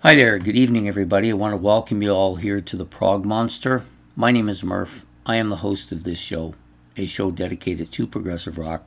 Hi there, good evening everybody. I want to welcome you all here to the Prog Monster. My name is Murph. I am the host of this show, a show dedicated to progressive rock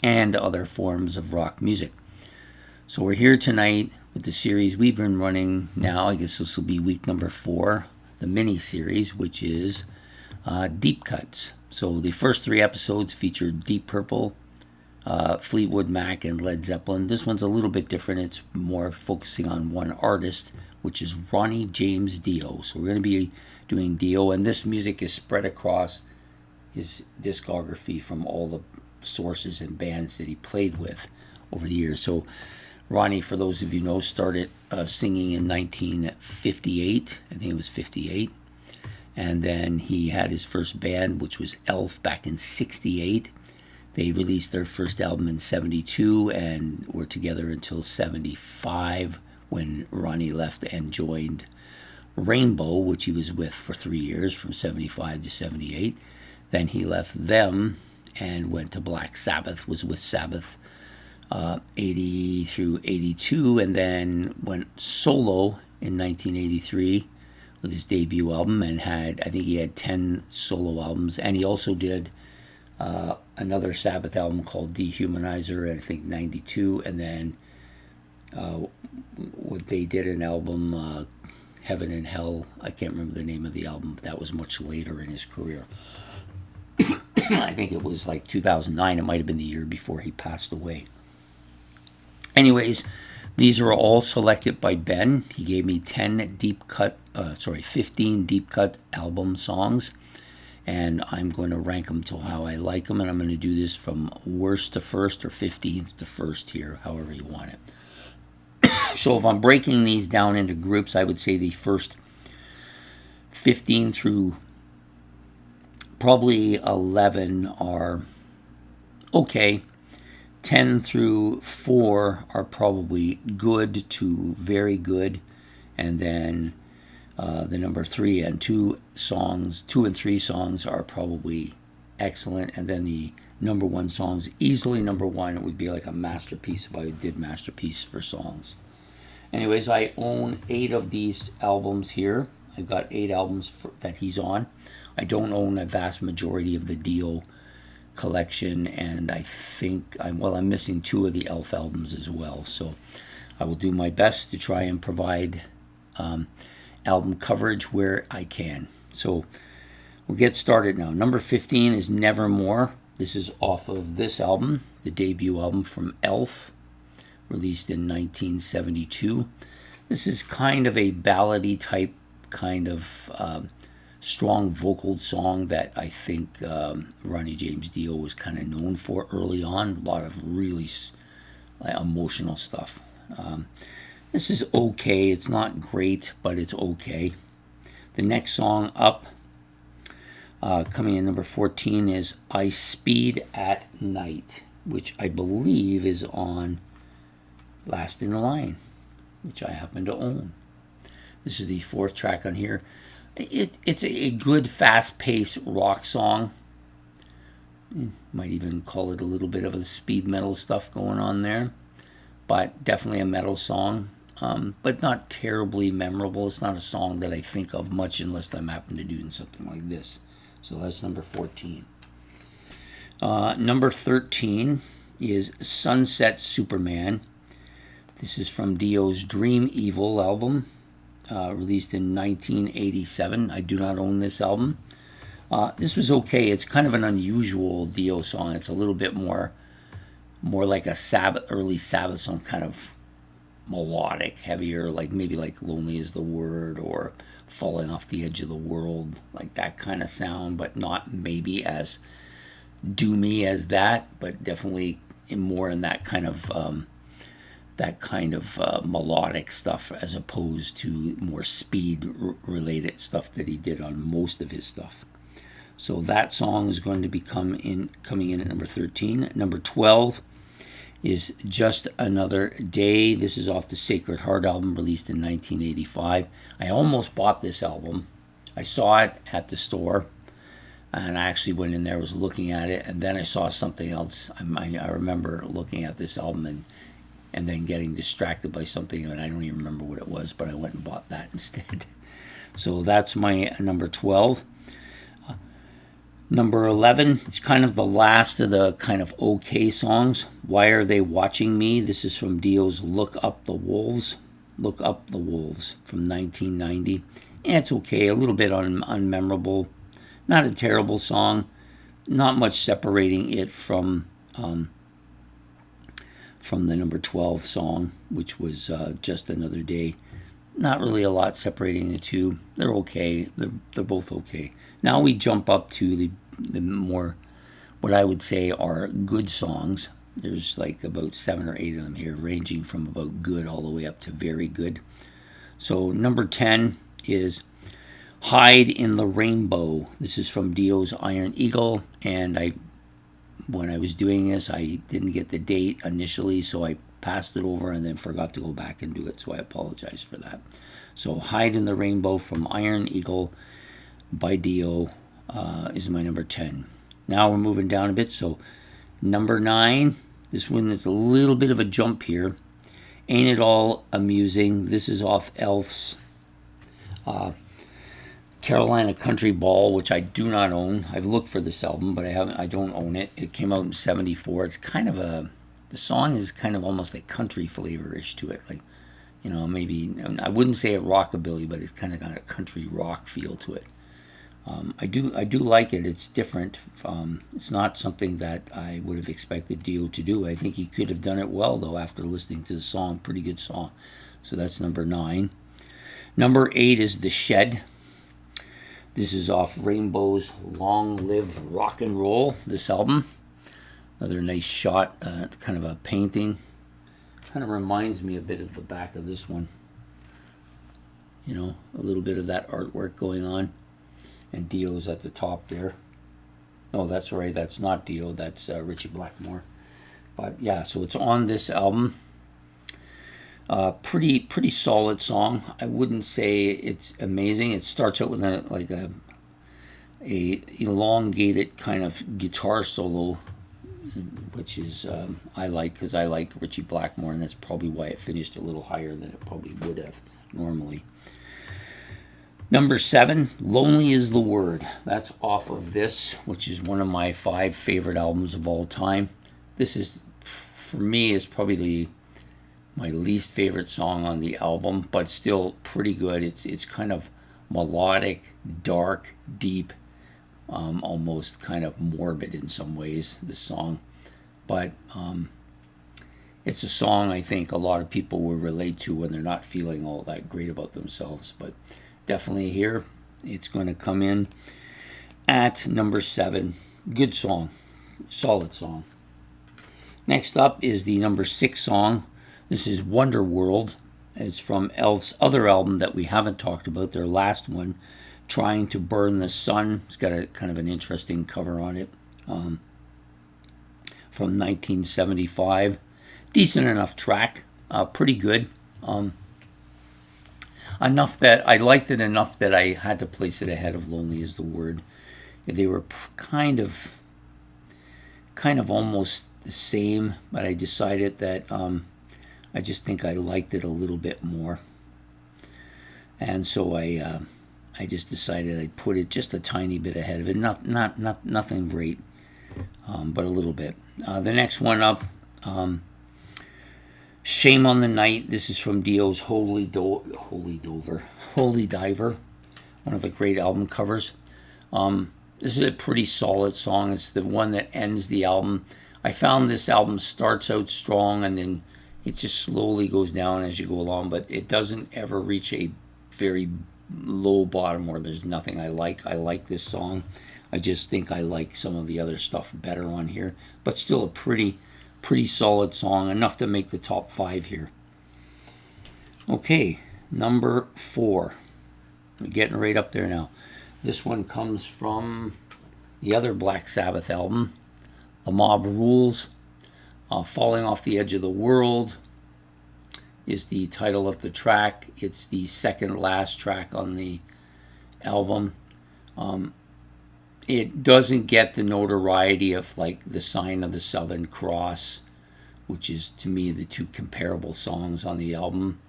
and other forms of rock music. So we're here tonight with the series we've been running now. I guess this will be week number 4, the mini series, which is Deep Cuts. So the first 3 episodes featured Deep Purple, Fleetwood Mac, and Led Zeppelin. This one's a little bit different. It's more focusing on one artist, which is Ronnie James Dio. So we're going to be doing Dio, and this music is spread across his discography from all the sources and bands that he played with over the years. So Ronnie, for those of you who know, started singing in 1958. I think it was 58. And then he had his first band, which was Elf, back in 68. They released their first album in 72 and were together until 75 when Ronnie left and joined Rainbow, which he was with for 3 years, from 75 to 78. Then he left them and went to Black Sabbath, was with Sabbath 80 through 82, and then went solo in 1983 with his debut album, and I think he had 10 solo albums, and he also did another Sabbath album called Dehumanizer, I think 92, and then they did an album, Heaven and Hell. I can't remember the name of the album, but that was much later in his career. I think it was like 2009. It might have been the year before he passed away. Anyways, these are all selected by Ben. He gave me 15 deep cut album songs, and I'm going to rank them to how I like them, and I'm going to do this from worst to first or 15th to first here, however you want it. So if I'm breaking these down into groups, I would say the first 15 through probably 11 are okay. 10 through 4 are probably good to very good, and then the number 3 and 2 and 3 songs are probably excellent, and then the number 1 songs, easily number 1. It would be like a masterpiece if I did masterpiece for songs. Anyways, I own 8 of these albums here. I've got 8 albums that he's on. I don't own a vast majority of the Dio collection, and I think I'm missing 2 of the Elf albums as well. So I will do my best to try and provide album coverage where I can. So we'll get started now. Number 15 is Nevermore. This is off of this album, the debut album from Elf, released in 1972. This is kind of a ballady type, kind of strong vocal song that I think Ronnie James Dio was kind of known for early on. A lot of really emotional stuff. This is okay. It's not great, but it's okay. The next song up, coming in number 14, is I Speed at Night, which I believe is on Last in Line, which I happen to own. This is the 4th track on here. It's a good fast-paced rock song. Might even call it a little bit of a speed metal stuff going on there, but definitely a metal song, but not terribly memorable. It's not a song that I think of much unless I'm happen to do something like this. So that's number 14. Number 13 is Sunset Superman. This is from Dio's Dream Evil album, released in 1987. I do not own this album. This was okay. It's kind of an unusual Dio song. It's a little bit more like a early Sabbath song, kind of melodic, heavier, like maybe like Lonely Is the Word or Falling Off the Edge of the World, like that kind of sound, but not maybe as doomy as that, but definitely more in that kind of melodic stuff, as opposed to more speed related stuff that he did on most of his stuff. So that song is going to be coming in at number 13. Number 12 is Just Another Day. This is off the Sacred Heart album, released in 1985. I almost bought this album. I saw it at the store, and I actually went in there, was looking at it, and then I saw something else. I remember looking at this album and and then getting distracted by something, and I don't even remember what it was, but I went and bought that instead. So that's my number 12. Number 11, it's kind of the last of the kind of okay songs. Why Are They Watching Me? This is from Dio's Look Up the Wolves. Look Up the Wolves from 1990. And it's okay, a little bit unmemorable. Not a terrible song. Not much separating it from the number 12 song, which was Just Another Day. Not really a lot separating the two. They're okay. They're both okay. Now we jump up to the more, what I would say are good songs. There's like about 7 or 8 of them here, ranging from about good all the way up to very good. So number 10 is Hide in the Rainbow. This is from Dio's Iron Eagle, and when I was doing this, I didn't get the date initially, so I passed it over and then forgot to go back and do it, so I apologize for that. So Hide in the Rainbow from Iron Eagle by Dio is my number 10. Now we're moving down a bit, so number 9, this one is a little bit of a jump here. Ain't It All Amusing? This is off Elf's Carolina Country Ball, which I do not own. I've looked for this album, but I don't own it. It came out in '74. It's kind of the song is kind of almost a country flavor-ish to it. Like, maybe, I wouldn't say a rockabilly, but it's kind of got a country rock feel to it. I do like it. It's different. It's not something that I would have expected Dio to do. I think he could have done it well, though, after listening to the song. Pretty good song. So that's number 9. Number 8 is The Shed. This is off Rainbow's Long Live Rock and Roll, this album. Another nice shot, kind of a painting. Kind of reminds me a bit of the back of this one. A little bit of that artwork going on. And Dio's at the top there. No, that's right, that's not Dio, that's Richie Blackmore. But yeah, so it's on this album. Pretty solid song. I wouldn't say it's amazing. It starts out with a elongated kind of guitar solo, which is I like, because I like Richie Blackmore, and that's probably why it finished a little higher than it probably would have normally. Number 7, Lonely Is the Word. That's off of this, which is one of my 5 favorite albums of all time. This is, for me, is probably my least favorite song on the album, but still pretty good. It's kind of melodic, dark, deep, almost kind of morbid in some ways, this song. But it's a song I think a lot of people will relate to when they're not feeling all that great about themselves. But definitely here, it's going to come in at number 7. Good song, solid song. Next up is the number 6 song. This is Wonder World. It's from Elf's other album that we haven't talked about, their last one, Trying to Burn the Sun. It's got a kind of an interesting cover on it, from 1975. Decent enough track, pretty good. Enough that I liked it enough that I had to place it ahead of Lonely Is the Word. They were kind of almost the same, but I decided that I just think I liked it a little bit more, and so I just decided I'd put it just a tiny bit ahead of it. Nothing great, but a little bit. The next one up, Shame on the Night. This is from Dio's Holy Diver, one of the great album covers. This is a pretty solid song. It's the one that ends the album. I found this album starts out strong and then it just slowly goes down as you go along, but it doesn't ever reach a very low bottom where there's nothing I like. I like this song. I just think I like some of the other stuff better on here, but still a pretty solid song, enough to make the top 5 here. Okay, number 4. We're getting right up there now. This one comes from the other Black Sabbath album, The Mob Rules. Falling Off the Edge of the World is the title of the track. It's the second last track on the album. It doesn't get the notoriety of like the Sign of the Southern Cross which is to me the two comparable songs on the album.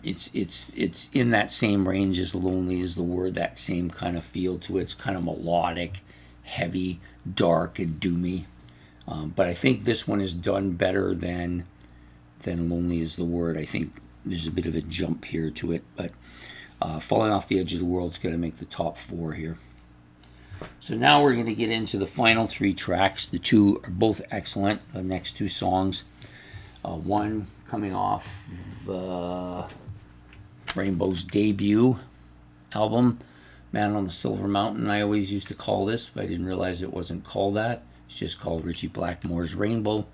It's in that same range as Lonely Is the Word, that same kind of feel to it. It's kind of melodic, heavy, dark, and doomy. But I think this one is done better than Lonely Is the Word. I think there's a bit of a jump here to it, but Falling Off the Edge of the World is going to make the top 4 here. So now we're going to get into the final 3 tracks. The 2 are both excellent, the next 2 songs. One coming off Rainbow's debut album, Man on the Silver Mountain. I always used to call this, but I didn't realize it wasn't called that. It's just called Ritchie Blackmore's Rainbow.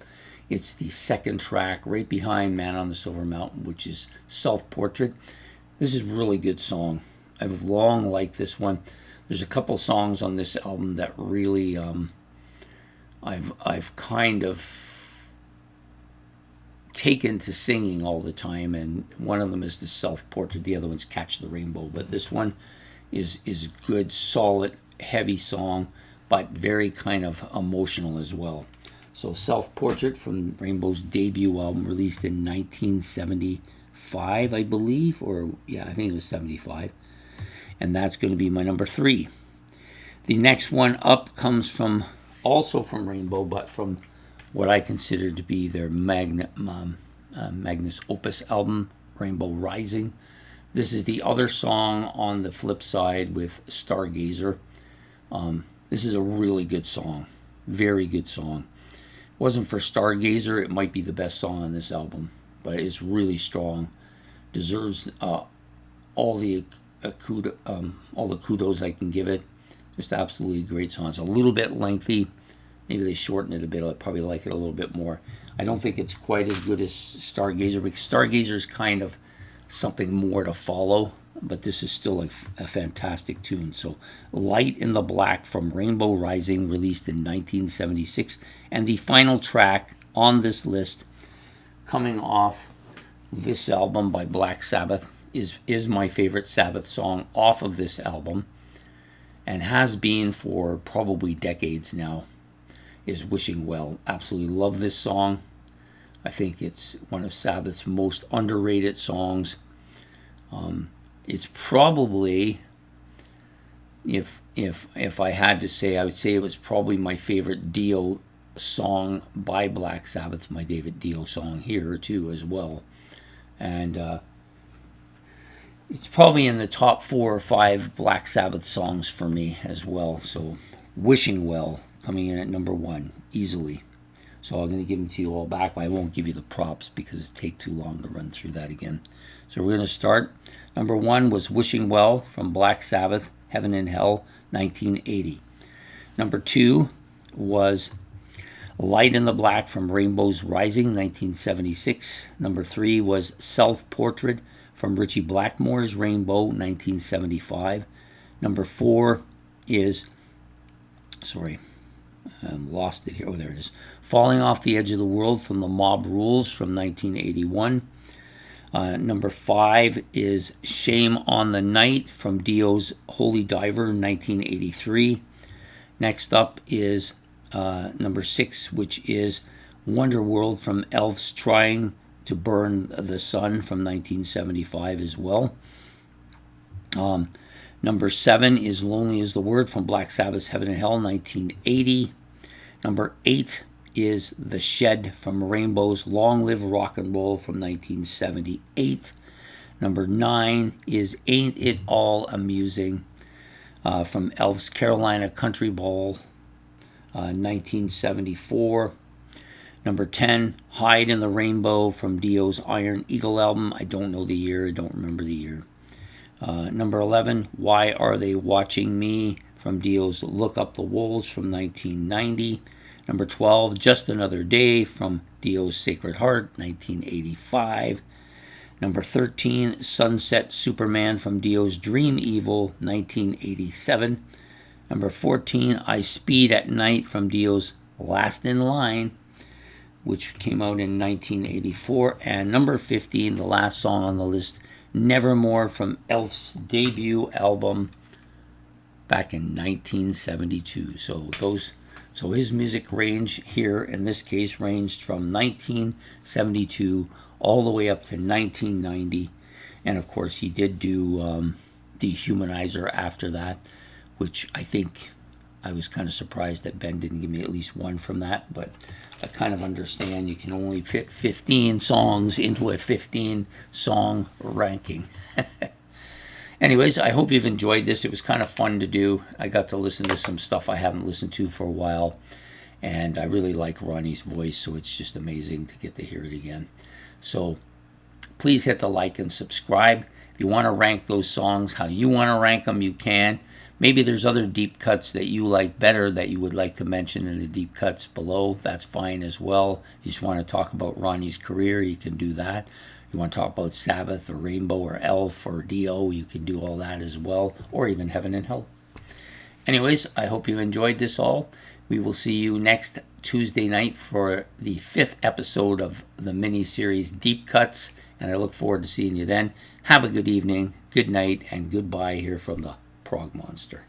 It's the second track right behind Man on the Silver Mountain, which is Self-Portrait. This is a really good song. I've long liked this one. There's a couple songs on this album that really I've kind of taken to singing all the time, and one of them is the Self-Portrait. The other one's Catch the Rainbow. But this one is good, solid, heavy song, but very kind of emotional as well. So Self-Portrait from Rainbow's debut album, released in 1975, I believe, or yeah, I think it was 75. And that's going to be my number 3. The next one up comes from, also from Rainbow, but from what I consider to be their magnus opus album, Rainbow Rising. This is the other song on the flip side with Stargazer. This is a really good song, very good song. Wasn't for Stargazer, it might be the best song on this album, but it's really strong. Deserves all the kudos I can give it. Just absolutely great song. It's a little bit lengthy. Maybe they shorten it a bit. I'd probably like it a little bit more. I don't think it's quite as good as Stargazer, because Stargazer is kind of something more to follow, but this is still a fantastic tune. So Light in the Black from Rainbow Rising, released in 1976. And the final track on this list, coming off this album by Black Sabbath, is my favorite Sabbath song off of this album, and has been for probably decades now, is Wishing Well. Absolutely love this song. I think it's one of Sabbath's most underrated songs. It's probably, if I had to say, I would say it was probably my favorite Dio song by Black Sabbath, my David Dio song here too as well. And it's probably in the top 4 or 5 Black Sabbath songs for me as well. So Wishing Well coming in at number 1 easily. So I'm going to give them to you all back, but I won't give you the props because it'd take too long to run through that again. So we're going to start. Number 1 was Wishing Well from Black Sabbath, Heaven and Hell, 1980. Number 2 was Light in the Black from Rainbow's Rising, 1976. Number 3 was Self-Portrait from Ritchie Blackmore's Rainbow, 1975. Number 4 is, lost it here. Oh, there it is. Falling Off the Edge of the World from the Mob Rules from 1981. Number 5 is Shame on the Night from Dio's Holy Diver, 1983. Next up is number 6, which is Wonder World from Elves Trying to Burn the Sun from 1975 as well. Number 7 is Lonely Is the Word from Black Sabbath's Heaven and Hell, 1980. Number 8 is The Shed from Rainbow's Long Live Rock and Roll from 1978. Number 9 is Ain't It All Amusing from Elf's Carolina Country Ball, 1974. Number 10, Hide in the Rainbow from Dio's Iron Eagle album. I don't know the year. I don't remember the year. Number 11, Why Are They Watching Me from Dio's Look Up the Wolves from 1990. Number 12, Just Another Day from Dio's Sacred Heart, 1985. Number 13, Sunset Superman from Dio's Dream Evil, 1987. Number 14, I Speed at Night from Dio's Last in Line, which came out in 1984. And number 15, the last song on the list, Nevermore from Elf's debut album back in 1972. So those So his music range here in this case ranged from 1972 all the way up to 1990. And of course, he did do Dehumanizer after that, which I think I was kind of surprised that Ben didn't give me at least one from that. But I kind of understand you can only fit 15 songs into a 15-song ranking. Anyways, I hope you've enjoyed this. It was kind of fun to do. I got to listen to some stuff I haven't listened to for a while. And I really like Ronnie's voice, so it's just amazing to get to hear it again. So please hit the like and subscribe. If you want to rank those songs how you want to rank them, you can. Maybe there's other deep cuts that you like better that you would like to mention in the deep cuts below. That's fine as well. If you just want to talk about Ronnie's career, you can do that. You want to talk about Sabbath or Rainbow or Elf or Dio, you can do all that as well, or even Heaven and Hell. Anyways, I hope you enjoyed this all. We will see you next Tuesday night for the 5th episode of the mini-series Deep Cuts, and I look forward to seeing you then. Have a good evening, good night, and goodbye here from the Prog Monster.